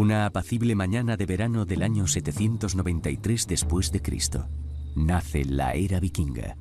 Una apacible mañana de verano del año 793 después de Cristo, nace la era vikinga.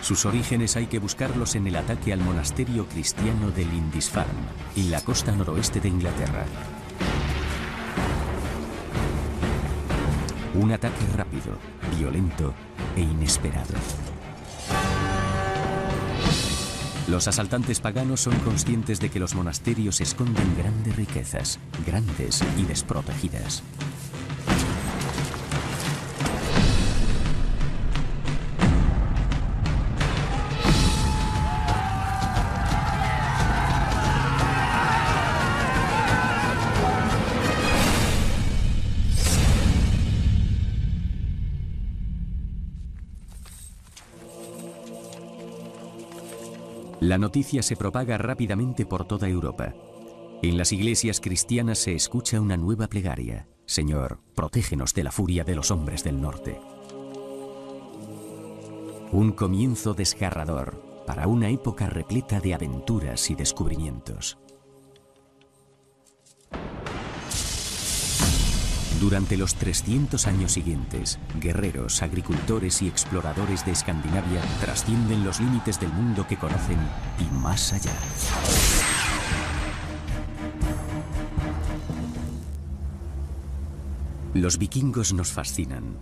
Sus orígenes hay que buscarlos en el ataque al monasterio cristiano de Lindisfarne, en la costa noroeste de Inglaterra. Un ataque rápido, violento e inesperado. Los asaltantes paganos son conscientes de que los monasterios esconden grandes riquezas, grandes y desprotegidas. La noticia se propaga rápidamente por toda Europa. En las iglesias cristianas se escucha una nueva plegaria: Señor, protégenos de la furia de los hombres del norte. Un comienzo desgarrador para una época repleta de aventuras y descubrimientos. Durante los 300 años siguientes, guerreros, agricultores y exploradores de Escandinavia trascienden los límites del mundo que conocen y más allá. Los vikingos nos fascinan.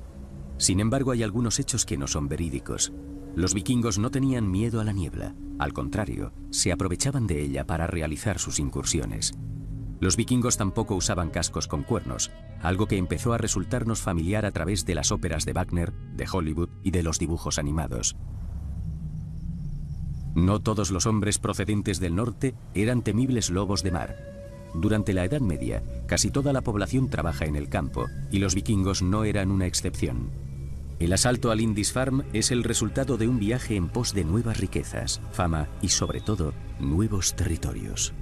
Sin embargo, hay algunos hechos que no son verídicos. Los vikingos no tenían miedo a la niebla. Al contrario, se aprovechaban de ella para realizar sus incursiones. Los vikingos tampoco usaban cascos con cuernos, algo que empezó a resultarnos familiar a través de las óperas de Wagner, de Hollywood y de los dibujos animados. No todos los hombres procedentes del norte eran temibles lobos de mar. Durante la Edad Media, casi toda la población trabaja en el campo, y los vikingos no eran una excepción. El asalto a Lindisfarne es el resultado de un viaje en pos de nuevas riquezas, fama y, sobre todo, nuevos territorios.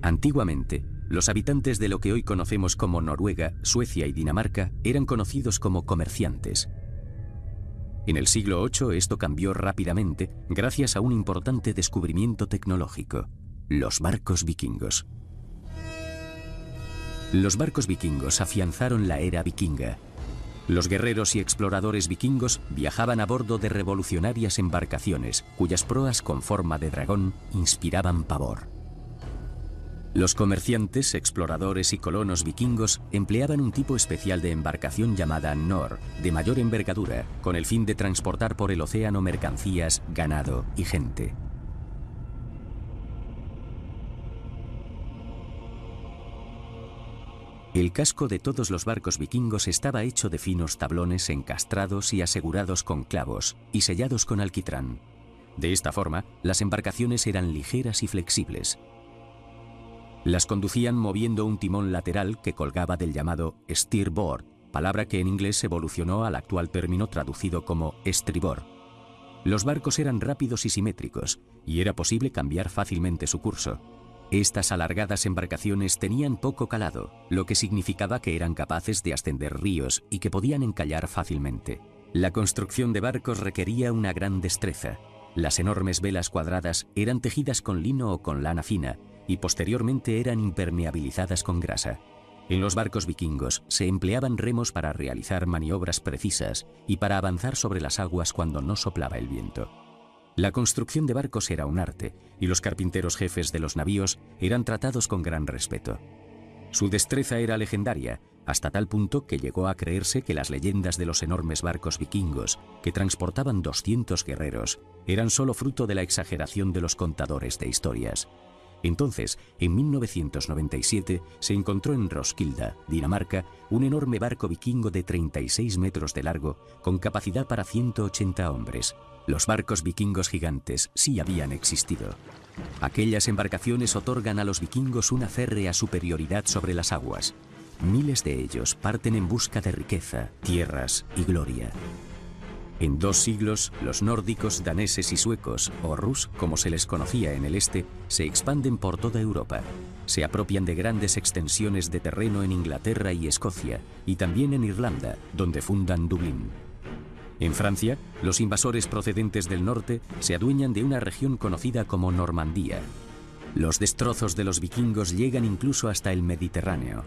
Antiguamente, los habitantes de lo que hoy conocemos como Noruega, Suecia y Dinamarca eran conocidos como comerciantes. En el siglo VIII esto cambió rápidamente gracias a un importante descubrimiento tecnológico: los barcos vikingos. Los barcos vikingos afianzaron la era vikinga. Los guerreros y exploradores vikingos viajaban a bordo de revolucionarias embarcaciones, cuyas proas con forma de dragón inspiraban pavor. Los comerciantes, exploradores y colonos vikingos empleaban un tipo especial de embarcación llamada Nor, de mayor envergadura, con el fin de transportar por el océano mercancías, ganado y gente. El casco de todos los barcos vikingos estaba hecho de finos tablones encastrados y asegurados con clavos y sellados con alquitrán. De esta forma, las embarcaciones eran ligeras y flexibles. Las conducían moviendo un timón lateral que colgaba del llamado steerboard, palabra que en inglés evolucionó al actual término traducido como estribor. Los barcos eran rápidos y simétricos, y era posible cambiar fácilmente su curso. Estas alargadas embarcaciones tenían poco calado, lo que significaba que eran capaces de ascender ríos y que podían encallar fácilmente. La construcción de barcos requería una gran destreza. Las enormes velas cuadradas eran tejidas con lino o con lana fina, y posteriormente eran impermeabilizadas con grasa. En los barcos vikingos se empleaban remos para realizar maniobras precisas y para avanzar sobre las aguas cuando no soplaba el viento. La construcción de barcos era un arte, y los carpinteros jefes de los navíos eran tratados con gran respeto. Su destreza era legendaria, hasta tal punto que llegó a creerse que las leyendas de los enormes barcos vikingos, que transportaban 200 guerreros, eran solo fruto de la exageración de los contadores de historias. Entonces, en 1997, se encontró en Roskilde, Dinamarca, un enorme barco vikingo de 36 metros de largo, con capacidad para 180 hombres. Los barcos vikingos gigantes sí habían existido. Aquellas embarcaciones otorgan a los vikingos una férrea superioridad sobre las aguas. Miles de ellos parten en busca de riqueza, tierras y gloria. En 2 siglos, los nórdicos, daneses y suecos, o rus, como se les conocía en el este, se expanden por toda Europa. Se apropian de grandes extensiones de terreno en Inglaterra y Escocia, y también en Irlanda, donde fundan Dublín. En Francia, los invasores procedentes del norte se adueñan de una región conocida como Normandía. Los destrozos de los vikingos llegan incluso hasta el Mediterráneo.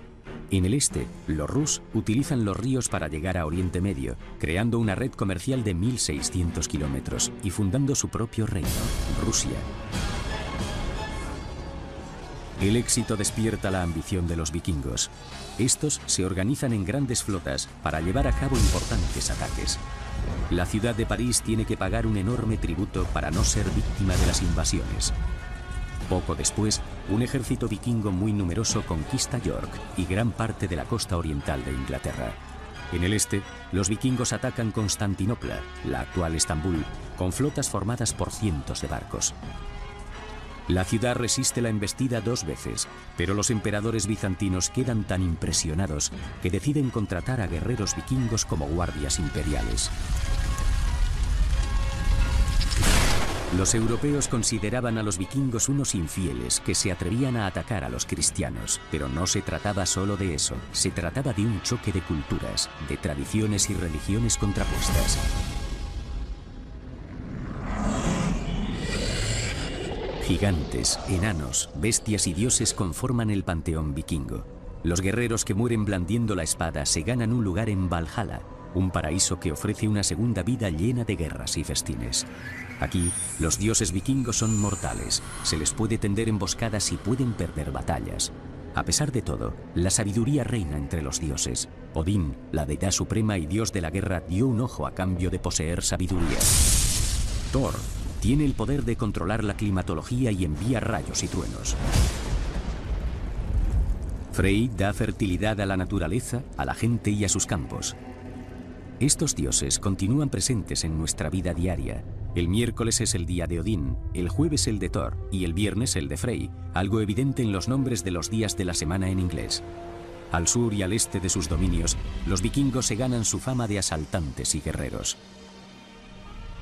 En el este, los rus utilizan los ríos para llegar a Oriente Medio, creando una red comercial de 1.600 kilómetros y fundando su propio reino, Rusia. El éxito despierta la ambición de los vikingos. Estos se organizan en grandes flotas para llevar a cabo importantes ataques. La ciudad de París tiene que pagar un enorme tributo para no ser víctima de las invasiones. Poco después, un ejército vikingo muy numeroso conquista York y gran parte de la costa oriental de Inglaterra. En el este, los vikingos atacan Constantinopla, la actual Estambul, con flotas formadas por cientos de barcos. La ciudad resiste la embestida 2 veces, pero los emperadores bizantinos quedan tan impresionados que deciden contratar a guerreros vikingos como guardias imperiales. Los europeos consideraban a los vikingos unos infieles que se atrevían a atacar a los cristianos, pero no se trataba solo de eso, se trataba de un choque de culturas, de tradiciones y religiones contrapuestas. Gigantes, enanos, bestias y dioses conforman el panteón vikingo. Los guerreros que mueren blandiendo la espada se ganan un lugar en Valhalla, un paraíso que ofrece una segunda vida llena de guerras y festines. Aquí, los dioses vikingos son mortales, se les puede tender emboscadas y pueden perder batallas. A pesar de todo, la sabiduría reina entre los dioses. Odín, la deidad suprema y dios de la guerra, dio un ojo a cambio de poseer sabiduría. Thor tiene el poder de controlar la climatología y envía rayos y truenos. Frey da fertilidad a la naturaleza, a la gente y a sus campos. Estos dioses continúan presentes en nuestra vida diaria. El miércoles es el día de Odín, el jueves el de Thor y el viernes el de Frey, algo evidente en los nombres de los días de la semana en inglés. Al sur y al este de sus dominios, los vikingos se ganan su fama de asaltantes y guerreros.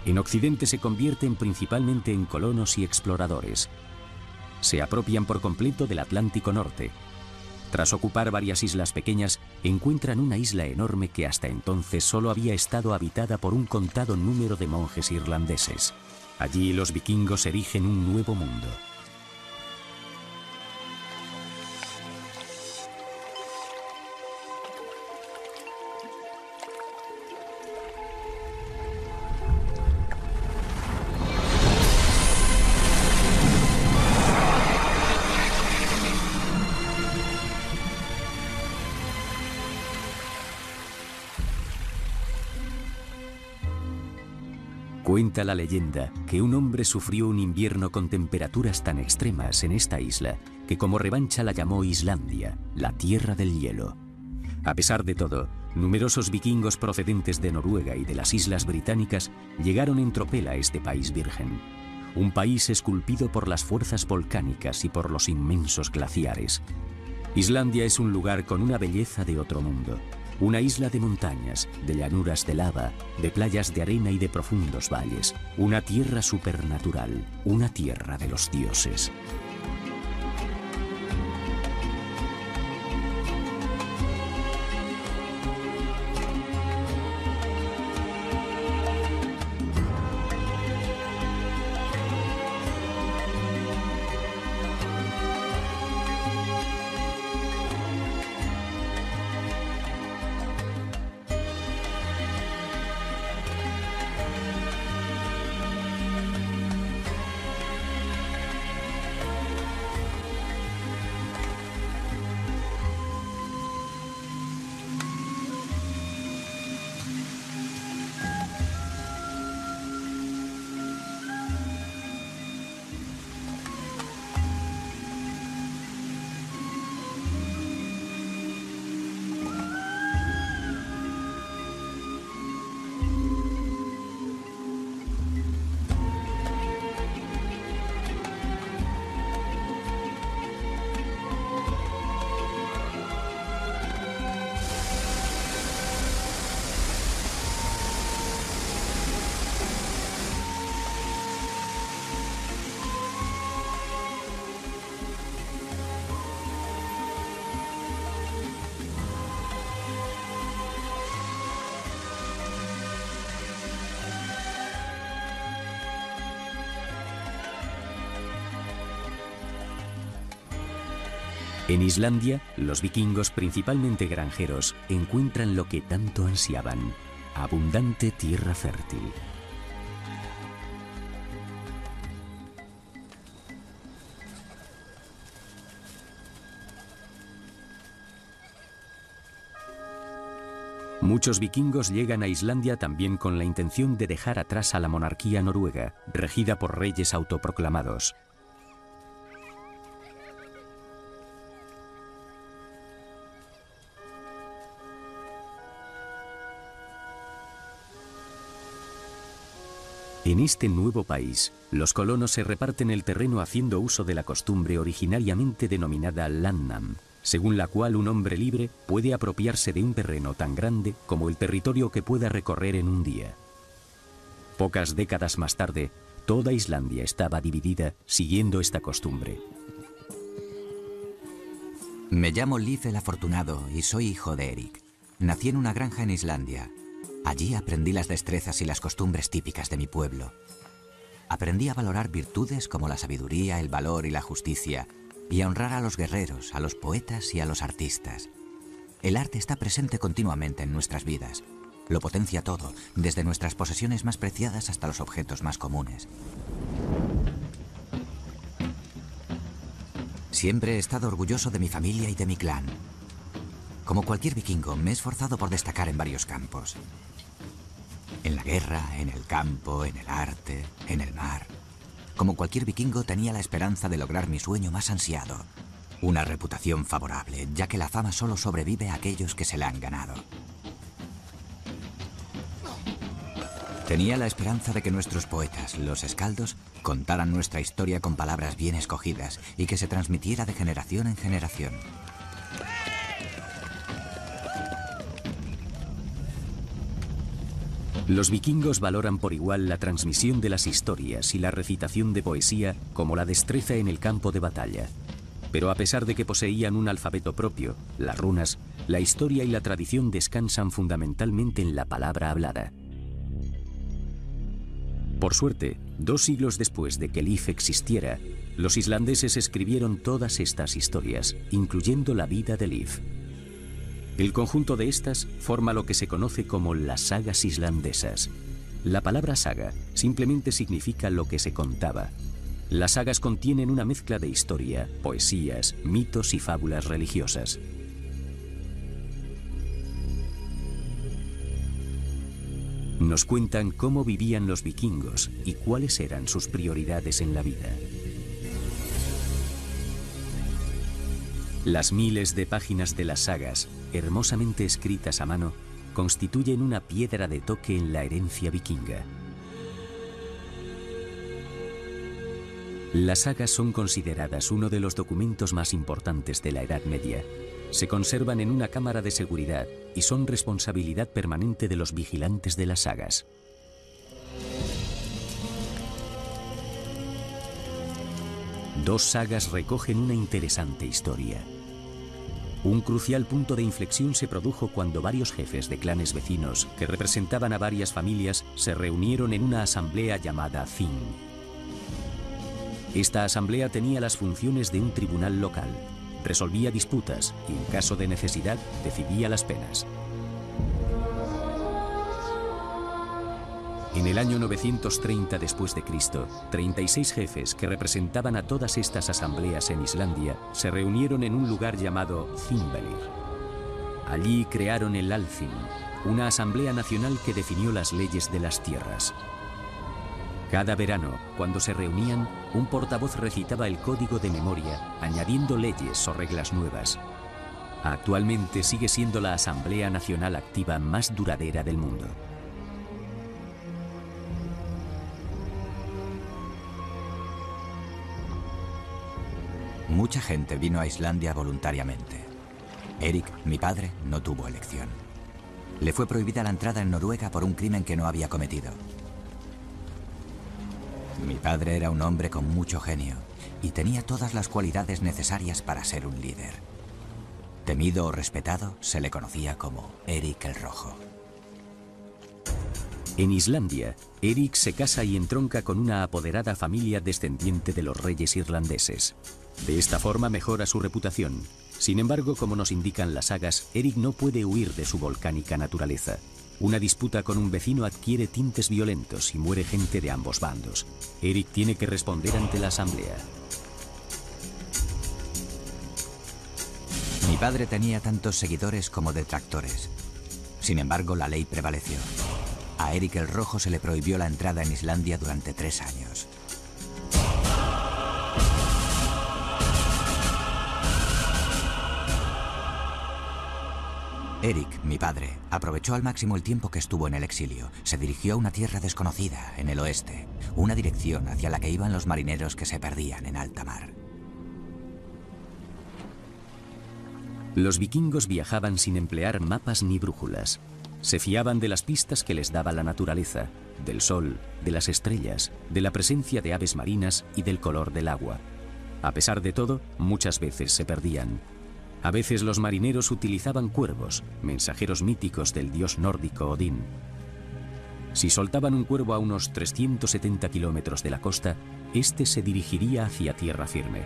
En Occidente se convierten principalmente en colonos y exploradores. Se apropian por completo del Atlántico Norte. Tras ocupar varias islas pequeñas, encuentran una isla enorme que hasta entonces solo había estado habitada por un contado número de monjes irlandeses. Allí los vikingos erigen un nuevo mundo. Cuenta la leyenda que un hombre sufrió un invierno con temperaturas tan extremas en esta isla que como revancha la llamó Islandia, la tierra del hielo. A pesar de todo, numerosos vikingos procedentes de Noruega y de las islas británicas llegaron en tropel a este país virgen. Un país esculpido por las fuerzas volcánicas y por los inmensos glaciares. Islandia es un lugar con una belleza de otro mundo. Una isla de montañas, de llanuras de lava, de playas de arena y de profundos valles. Una tierra supernatural, una tierra de los dioses. En Islandia, los vikingos, principalmente granjeros, encuentran lo que tanto ansiaban: abundante tierra fértil. Muchos vikingos llegan a Islandia también con la intención de dejar atrás a la monarquía noruega, regida por reyes autoproclamados. En este nuevo país, los colonos se reparten el terreno haciendo uso de la costumbre originariamente denominada landnam, según la cual un hombre libre puede apropiarse de un terreno tan grande como el territorio que pueda recorrer en un día. Pocas décadas más tarde, toda Islandia estaba dividida siguiendo esta costumbre. Me llamo Leif el Afortunado y soy hijo de Eric. Nací en una granja en Islandia. Allí aprendí las destrezas y las costumbres típicas de mi pueblo. Aprendí a valorar virtudes como la sabiduría, el valor y la justicia, y a honrar a los guerreros, a los poetas y a los artistas. El arte está presente continuamente en nuestras vidas. Lo potencia todo, desde nuestras posesiones más preciadas hasta los objetos más comunes. Siempre he estado orgulloso de mi familia y de mi clan. Como cualquier vikingo, me he esforzado por destacar en varios campos. En la guerra, en el campo, en el arte, en el mar. Como cualquier vikingo, tenía la esperanza de lograr mi sueño más ansiado. Una reputación favorable, ya que la fama solo sobrevive a aquellos que se la han ganado. Tenía la esperanza de que nuestros poetas, los escaldos, contaran nuestra historia con palabras bien escogidas y que se transmitiera de generación en generación. Los vikingos valoran por igual la transmisión de las historias y la recitación de poesía como la destreza en el campo de batalla. Pero a pesar de que poseían un alfabeto propio, las runas, la historia y la tradición descansan fundamentalmente en la palabra hablada. Por suerte, 2 siglos después de que Leif existiera, los islandeses escribieron todas estas historias, incluyendo la vida de Leif. El conjunto de estas forma lo que se conoce como las sagas islandesas. La palabra saga simplemente significa lo que se contaba. Las sagas contienen una mezcla de historia, poesías, mitos y fábulas religiosas. Nos cuentan cómo vivían los vikingos y cuáles eran sus prioridades en la vida. Las miles de páginas de las sagas, hermosamente escritas a mano, constituyen una piedra de toque en la herencia vikinga. Las sagas son consideradas uno de los documentos más importantes de la Edad Media. Se conservan en una cámara de seguridad y son responsabilidad permanente de los vigilantes de las sagas. Dos sagas recogen una interesante historia. Un crucial punto de inflexión se produjo cuando varios jefes de clanes vecinos, que representaban a varias familias, se reunieron en una asamblea llamada Þing. Esta asamblea tenía las funciones de un tribunal local, resolvía disputas y, en caso de necesidad, decidía las penas. En el año 930 después de Cristo, 36 jefes que representaban a todas estas asambleas en Islandia se reunieron en un lugar llamado Þingvellir. Allí crearon el Alþing, una asamblea nacional que definió las leyes de las tierras. Cada verano, cuando se reunían, un portavoz recitaba el código de memoria, añadiendo leyes o reglas nuevas. Actualmente sigue siendo la asamblea nacional activa más duradera del mundo. Mucha gente vino a Islandia voluntariamente. Eric, mi padre, no tuvo elección. Le fue prohibida la entrada en Noruega por un crimen que no había cometido. Mi padre era un hombre con mucho genio y tenía todas las cualidades necesarias para ser un líder. Temido o respetado, se le conocía como Eric el Rojo. En Islandia, Eric se casa y entronca con una apoderada familia descendiente de los reyes irlandeses. De esta forma mejora su reputación. Sin embargo, como nos indican las sagas, Eric no puede huir de su volcánica naturaleza. Una disputa con un vecino adquiere tintes violentos y muere gente de ambos bandos. Eric tiene que responder ante la asamblea. Mi padre tenía tantos seguidores como detractores. Sin embargo, la ley prevaleció. A Eric el Rojo se le prohibió la entrada en Islandia durante 3 años. Eric, mi padre, aprovechó al máximo el tiempo que estuvo en el exilio. Se dirigió a una tierra desconocida, en el oeste, una dirección hacia la que iban los marineros que se perdían en alta mar. Los vikingos viajaban sin emplear mapas ni brújulas. Se fiaban de las pistas que les daba la naturaleza, del sol, de las estrellas, de la presencia de aves marinas y del color del agua. A pesar de todo, muchas veces se perdían. A veces los marineros utilizaban cuervos, mensajeros míticos del dios nórdico Odín. Si soltaban un cuervo a unos 370 kilómetros de la costa, este se dirigiría hacia tierra firme.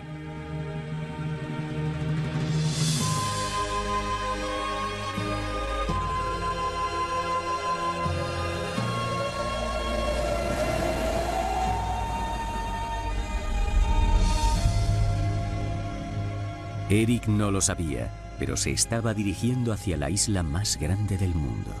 Eric no lo sabía, pero se estaba dirigiendo hacia la isla más grande del mundo.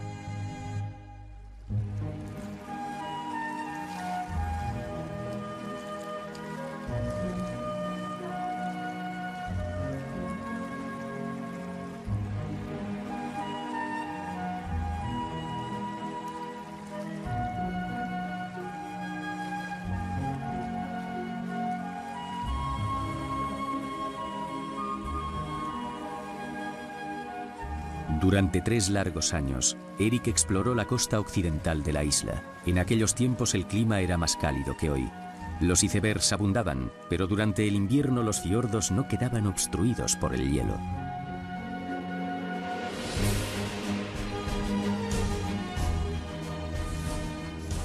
Durante 3 largos años, Eric exploró la costa occidental de la isla. En aquellos tiempos el clima era más cálido que hoy. Los icebergs abundaban, pero durante el invierno los fiordos no quedaban obstruidos por el hielo.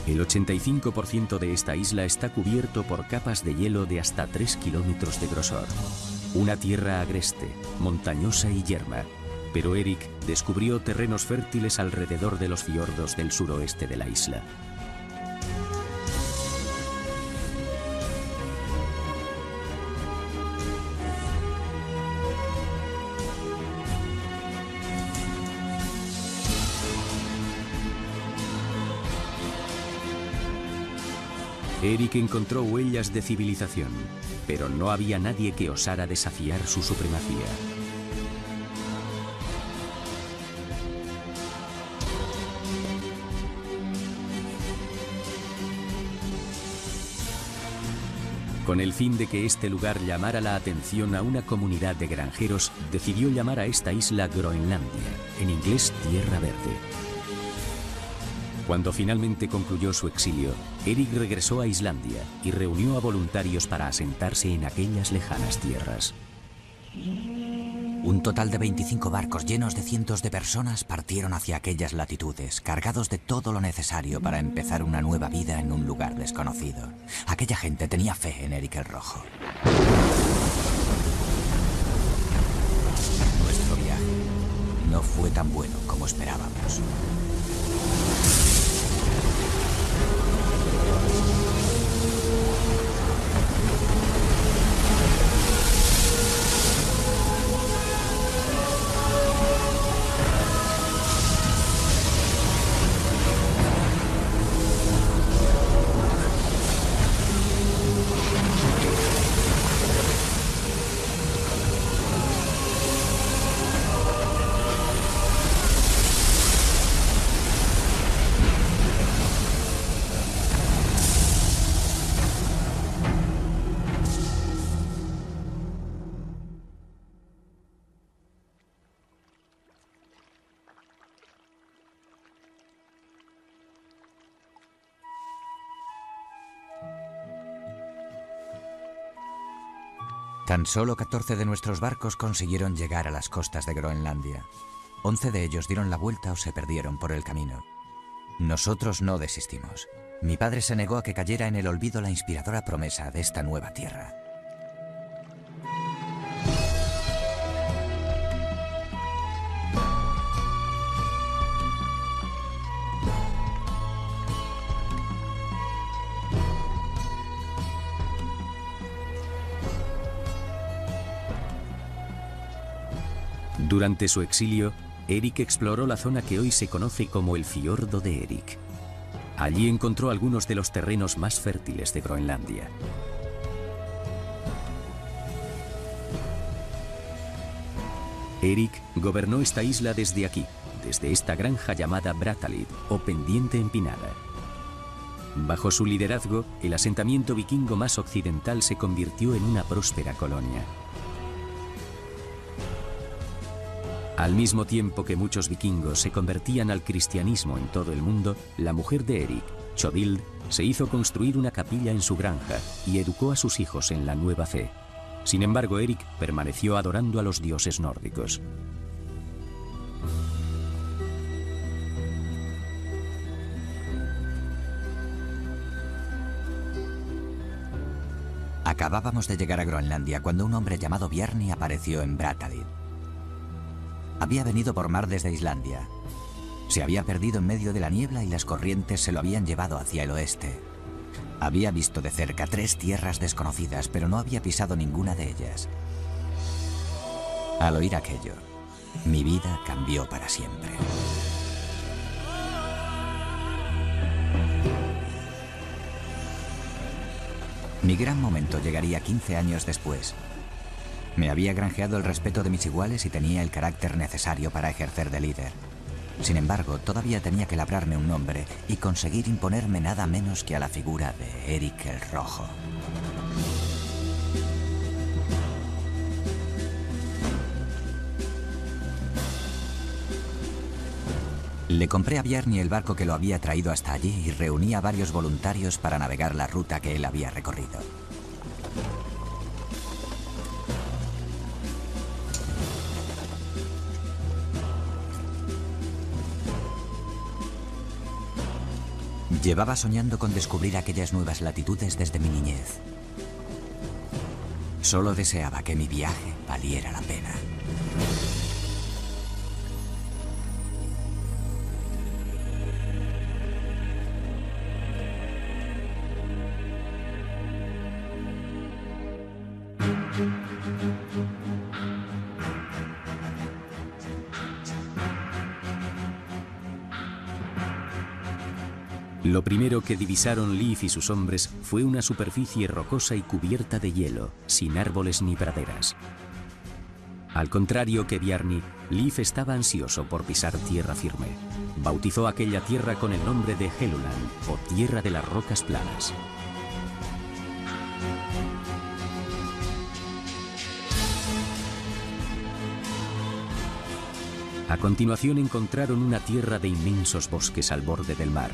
El 85% de esta isla está cubierto por capas de hielo de hasta 3 kilómetros de grosor. Una tierra agreste, montañosa y yerma. Pero Eric descubrió terrenos fértiles alrededor de los fiordos del suroeste de la isla. Eric encontró huellas de civilización, pero no había nadie que osara desafiar su supremacía. Con el fin de que este lugar llamara la atención a una comunidad de granjeros, decidió llamar a esta isla Groenlandia, en inglés Tierra Verde. Cuando finalmente concluyó su exilio, Eric regresó a Islandia y reunió a voluntarios para asentarse en aquellas lejanas tierras. Un total de 25 barcos llenos de cientos de personas partieron hacia aquellas latitudes, cargados de todo lo necesario para empezar una nueva vida en un lugar desconocido. Aquella gente tenía fe en Eric el Rojo. Nuestro viaje no fue tan bueno como esperábamos. Tan solo 14 de nuestros barcos consiguieron llegar a las costas de Groenlandia. 11 de ellos dieron la vuelta o se perdieron por el camino. Nosotros no desistimos. Mi padre se negó a que cayera en el olvido la inspiradora promesa de esta nueva tierra. Durante su exilio, Erik exploró la zona que hoy se conoce como el Fiordo de Erik. Allí encontró algunos de los terrenos más fértiles de Groenlandia. Erik gobernó esta isla desde aquí, desde esta granja llamada Brattahlid, o pendiente empinada. Bajo su liderazgo, el asentamiento vikingo más occidental se convirtió en una próspera colonia. Al mismo tiempo que muchos vikingos se convertían al cristianismo en todo el mundo, la mujer de Erik, Chodild, se hizo construir una capilla en su granja y educó a sus hijos en la nueva fe. Sin embargo, Erik permaneció adorando a los dioses nórdicos. Acabábamos de llegar a Groenlandia cuando un hombre llamado Bjarni apareció en Brattahlid. Había venido por mar desde Islandia. Se había perdido en medio de la niebla y las corrientes se lo habían llevado hacia el oeste. Había visto de cerca 3 tierras desconocidas, pero no había pisado ninguna de ellas. Al oír aquello, mi vida cambió para siempre. Mi gran momento llegaría 15 años después. Me había granjeado el respeto de mis iguales y tenía el carácter necesario para ejercer de líder. Sin embargo, todavía tenía que labrarme un nombre y conseguir imponerme nada menos que a la figura de Erik el Rojo. Le compré a Bjarni el barco que lo había traído hasta allí y reuní a varios voluntarios para navegar la ruta que él había recorrido. Llevaba soñando con descubrir aquellas nuevas latitudes desde mi niñez. Solo deseaba que mi viaje valiera la pena. Lo primero que divisaron Leif y sus hombres fue una superficie rocosa y cubierta de hielo, sin árboles ni praderas. Al contrario que Bjarni, Leif estaba ansioso por pisar tierra firme. Bautizó aquella tierra con el nombre de Helluland, o Tierra de las Rocas Planas. A continuación encontraron una tierra de inmensos bosques al borde del mar.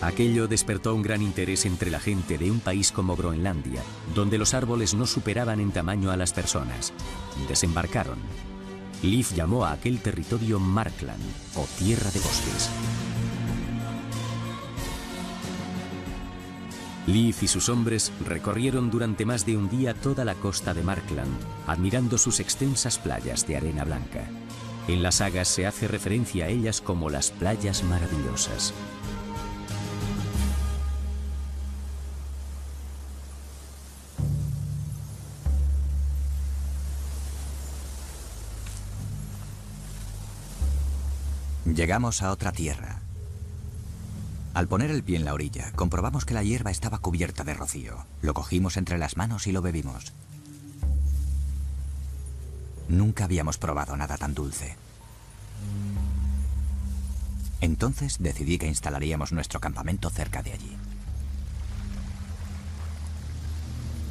Aquello despertó un gran interés entre la gente de un país como Groenlandia, donde los árboles no superaban en tamaño a las personas. Desembarcaron. Leif llamó a aquel territorio Markland, o Tierra de Bosques. Leif y sus hombres recorrieron durante más de un día toda la costa de Markland, admirando sus extensas playas de arena blanca. En las sagas se hace referencia a ellas como las playas maravillosas. Llegamos a otra tierra. Al poner el pie en la orilla, comprobamos que la hierba estaba cubierta de rocío. Lo cogimos entre las manos y lo bebimos. Nunca habíamos probado nada tan dulce. Entonces decidí que instalaríamos nuestro campamento cerca de allí.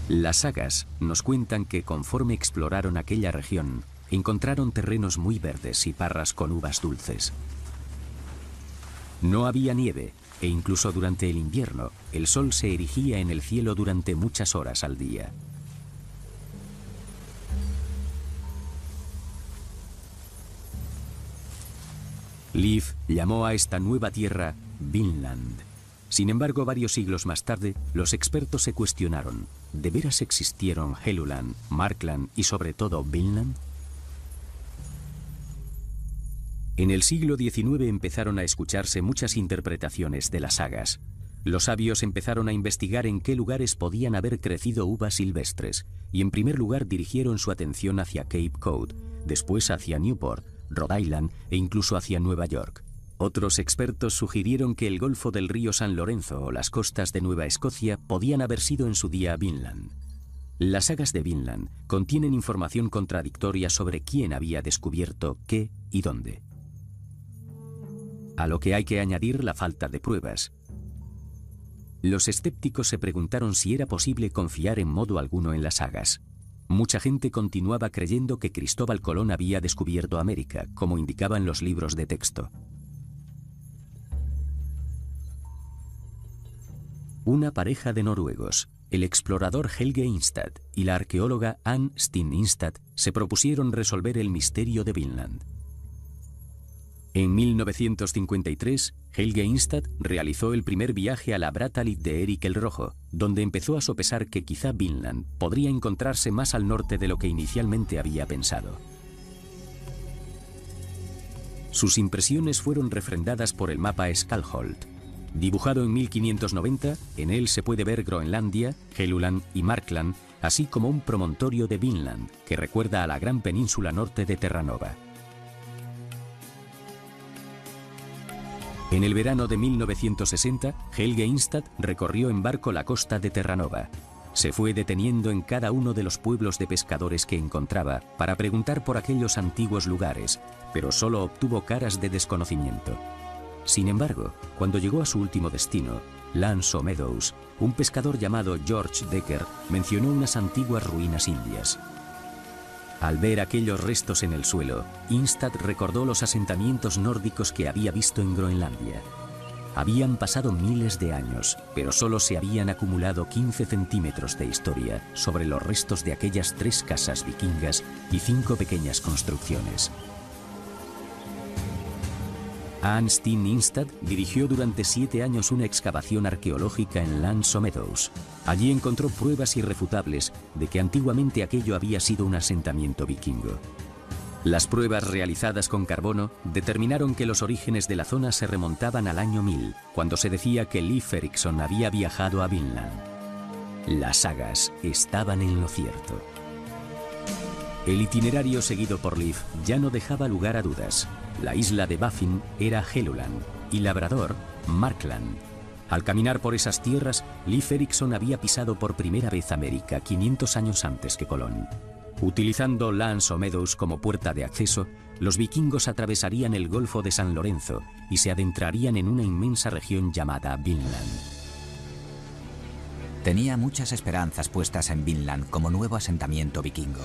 Las sagas nos cuentan que conforme exploraron aquella región, encontraron terrenos muy verdes y parras con uvas dulces. No había nieve, e incluso durante el invierno, el sol se erigía en el cielo durante muchas horas al día. Leif llamó a esta nueva tierra Vinland. Sin embargo, varios siglos más tarde, los expertos se cuestionaron: ¿de veras existieron Helluland, Markland y sobre todo Vinland? En el siglo XIX empezaron a escucharse muchas interpretaciones de las sagas. Los sabios empezaron a investigar en qué lugares podían haber crecido uvas silvestres, y en primer lugar dirigieron su atención hacia Cape Cod, después hacia Newport, Rhode Island e incluso hacia Nueva York. Otros expertos sugirieron que el golfo del río San Lorenzo o las costas de Nueva Escocia podían haber sido en su día Vinland. Las sagas de Vinland contienen información contradictoria sobre quién había descubierto qué y dónde. A lo que hay que añadir la falta de pruebas. Los escépticos se preguntaron si era posible confiar en modo alguno en las sagas. Mucha gente continuaba creyendo que Cristóbal Colón había descubierto América, como indicaban los libros de texto. Una pareja de noruegos, el explorador Helge Ingstad y la arqueóloga Anne Steen Ingstad, se propusieron resolver el misterio de Vinland. En 1953, Helge Ingstad realizó el primer viaje a la Brattahlid de Erik el Rojo, donde empezó a sopesar que quizá Vinland podría encontrarse más al norte de lo que inicialmente había pensado. Sus impresiones fueron refrendadas por el mapa Skalholt. Dibujado en 1590, en él se puede ver Groenlandia, Helluland y Markland, así como un promontorio de Vinland, que recuerda a la gran península norte de Terranova. En el verano de 1960, Helge Ingstad recorrió en barco la costa de Terranova. Se fue deteniendo en cada uno de los pueblos de pescadores que encontraba para preguntar por aquellos antiguos lugares, pero solo obtuvo caras de desconocimiento. Sin embargo, cuando llegó a su último destino, L'Anse aux Meadows, un pescador llamado George Decker mencionó unas antiguas ruinas indias. Al ver aquellos restos en el suelo, Ingstad recordó los asentamientos nórdicos que había visto en Groenlandia. Habían pasado miles de años, pero solo se habían acumulado 15 centímetros de historia sobre los restos de aquellas 3 casas vikingas y 5 pequeñas construcciones. Anne Steen Ingstad dirigió durante 7 años una excavación arqueológica en L'Anse aux Meadows. Allí encontró pruebas irrefutables de que antiguamente aquello había sido un asentamiento vikingo. Las pruebas realizadas con carbono determinaron que los orígenes de la zona se remontaban al año 1000, cuando se decía que Leif Erikson había viajado a Vinland. Las sagas estaban en lo cierto. El itinerario seguido por Leif ya no dejaba lugar a dudas. La isla de Baffin era Helluland y Labrador, Markland. Al caminar por esas tierras, Leif Erikson había pisado por primera vez América 500 años antes que Colón. Utilizando L'Anse aux Meadows como puerta de acceso, los vikingos atravesarían el Golfo de San Lorenzo y se adentrarían en una inmensa región llamada Vinland. Tenía muchas esperanzas puestas en Vinland como nuevo asentamiento vikingo.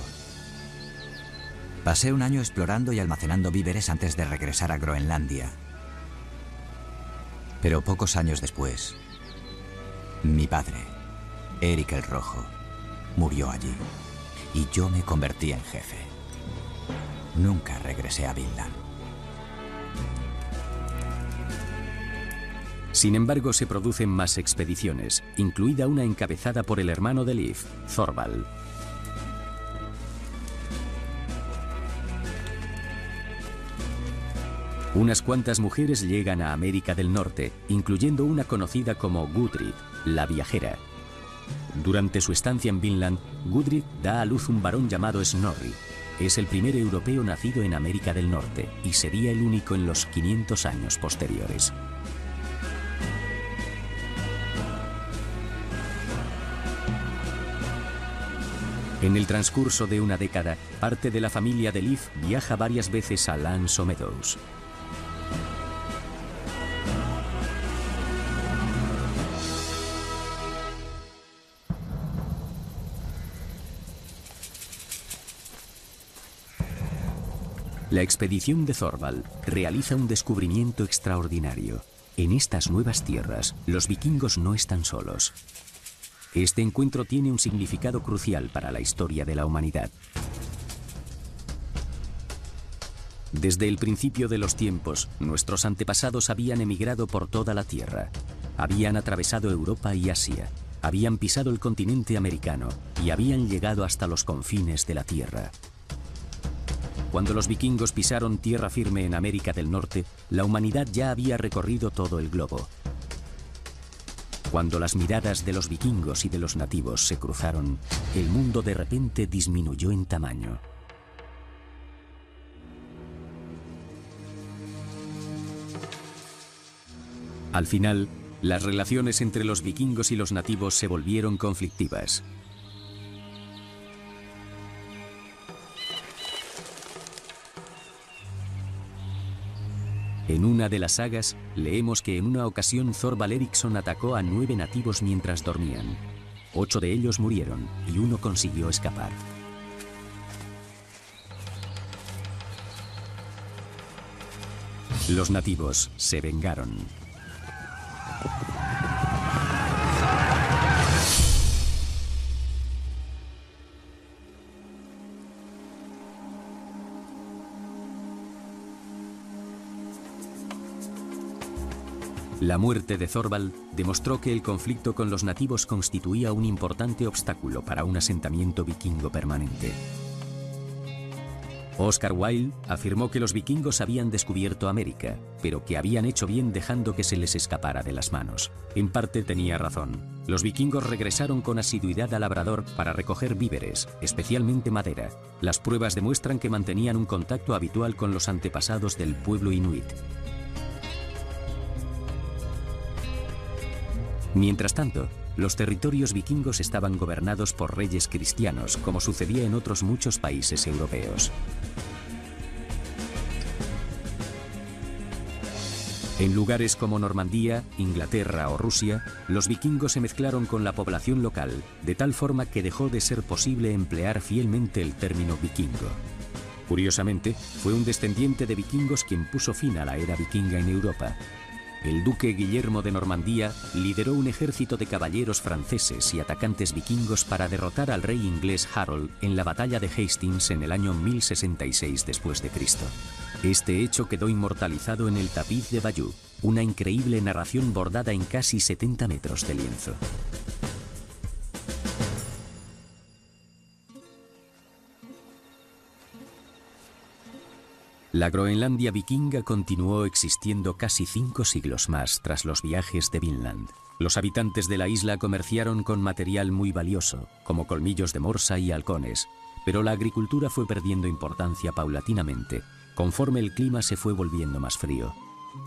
Pasé un año explorando y almacenando víveres antes de regresar a Groenlandia. Pero pocos años después, mi padre, Erik el Rojo, murió allí y yo me convertí en jefe. Nunca regresé a Vinland. Sin embargo, se producen más expediciones, incluida una encabezada por el hermano de Leif, Thorvald. Unas cuantas mujeres llegan a América del Norte, incluyendo una conocida como Gudrid, la viajera. Durante su estancia en Vinland, Gudrid da a luz un varón llamado Snorri. Es el primer europeo nacido en América del Norte y sería el único en los 500 años posteriores. En el transcurso de una década, parte de la familia de Leif viaja varias veces a L'Anse aux Meadows. La expedición de Thorvald realiza un descubrimiento extraordinario. En estas nuevas tierras, los vikingos no están solos. Este encuentro tiene un significado crucial para la historia de la humanidad. Desde el principio de los tiempos, nuestros antepasados habían emigrado por toda la Tierra. Habían atravesado Europa y Asia, habían pisado el continente americano y habían llegado hasta los confines de la Tierra. Cuando los vikingos pisaron tierra firme en América del Norte, la humanidad ya había recorrido todo el globo. Cuando las miradas de los vikingos y de los nativos se cruzaron, el mundo de repente disminuyó en tamaño. Al final, las relaciones entre los vikingos y los nativos se volvieron conflictivas. En una de las sagas, leemos que en una ocasión Thorvald Eriksson atacó a 9 nativos mientras dormían. 8 de ellos murieron y uno consiguió escapar. Los nativos se vengaron. La muerte de Thorvald demostró que el conflicto con los nativos constituía un importante obstáculo para un asentamiento vikingo permanente. Oscar Wilde afirmó que los vikingos habían descubierto América, pero que habían hecho bien dejando que se les escapara de las manos. En parte tenía razón. Los vikingos regresaron con asiduidad a Labrador para recoger víveres, especialmente madera. Las pruebas demuestran que mantenían un contacto habitual con los antepasados del pueblo inuit. Mientras tanto, los territorios vikingos estaban gobernados por reyes cristianos, como sucedía en otros muchos países europeos. En lugares como Normandía, Inglaterra o Rusia, los vikingos se mezclaron con la población local, de tal forma que dejó de ser posible emplear fielmente el término vikingo. Curiosamente, fue un descendiente de vikingos quien puso fin a la era vikinga en Europa. El duque Guillermo de Normandía lideró un ejército de caballeros franceses y atacantes vikingos para derrotar al rey inglés Harold en la batalla de Hastings en el año 1066 después de Cristo. Este hecho quedó inmortalizado en el tapiz de Bayeux, una increíble narración bordada en casi 70 metros de lienzo. La Groenlandia vikinga continuó existiendo casi 5 siglos más tras los viajes de Vinland. Los habitantes de la isla comerciaron con material muy valioso, como colmillos de morsa y halcones, pero la agricultura fue perdiendo importancia paulatinamente, conforme el clima se fue volviendo más frío.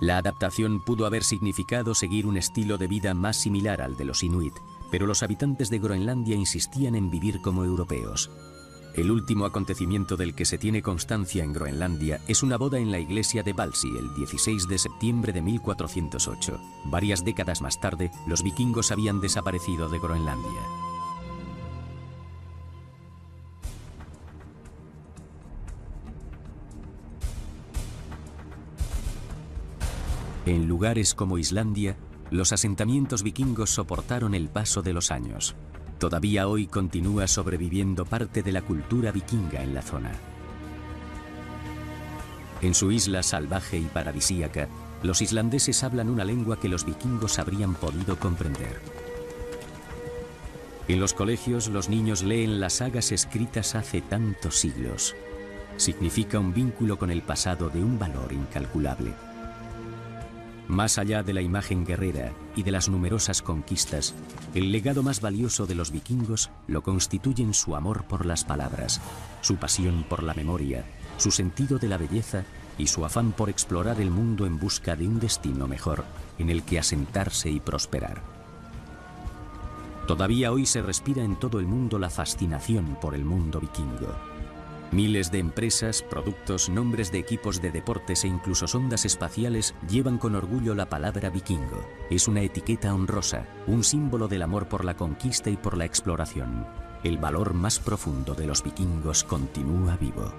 La adaptación pudo haber significado seguir un estilo de vida más similar al de los inuit, pero los habitantes de Groenlandia insistían en vivir como europeos. El último acontecimiento del que se tiene constancia en Groenlandia es una boda en la iglesia de Valsi el 16 de septiembre de 1408. Varias décadas más tarde, los vikingos habían desaparecido de Groenlandia. En lugares como Islandia, los asentamientos vikingos soportaron el paso de los años. Todavía hoy continúa sobreviviendo parte de la cultura vikinga en la zona. En su isla salvaje y paradisíaca, los islandeses hablan una lengua que los vikingos habrían podido comprender. En los colegios, los niños leen las sagas escritas hace tantos siglos. Significa un vínculo con el pasado de un valor incalculable. Más allá de la imagen guerrera y de las numerosas conquistas, el legado más valioso de los vikingos lo constituyen su amor por las palabras, su pasión por la memoria, su sentido de la belleza y su afán por explorar el mundo en busca de un destino mejor en el que asentarse y prosperar. Todavía hoy se respira en todo el mundo la fascinación por el mundo vikingo. Miles de empresas, productos, nombres de equipos de deportes e incluso sondas espaciales llevan con orgullo la palabra vikingo. Es una etiqueta honrosa, un símbolo del amor por la conquista y por la exploración. El valor más profundo de los vikingos continúa vivo.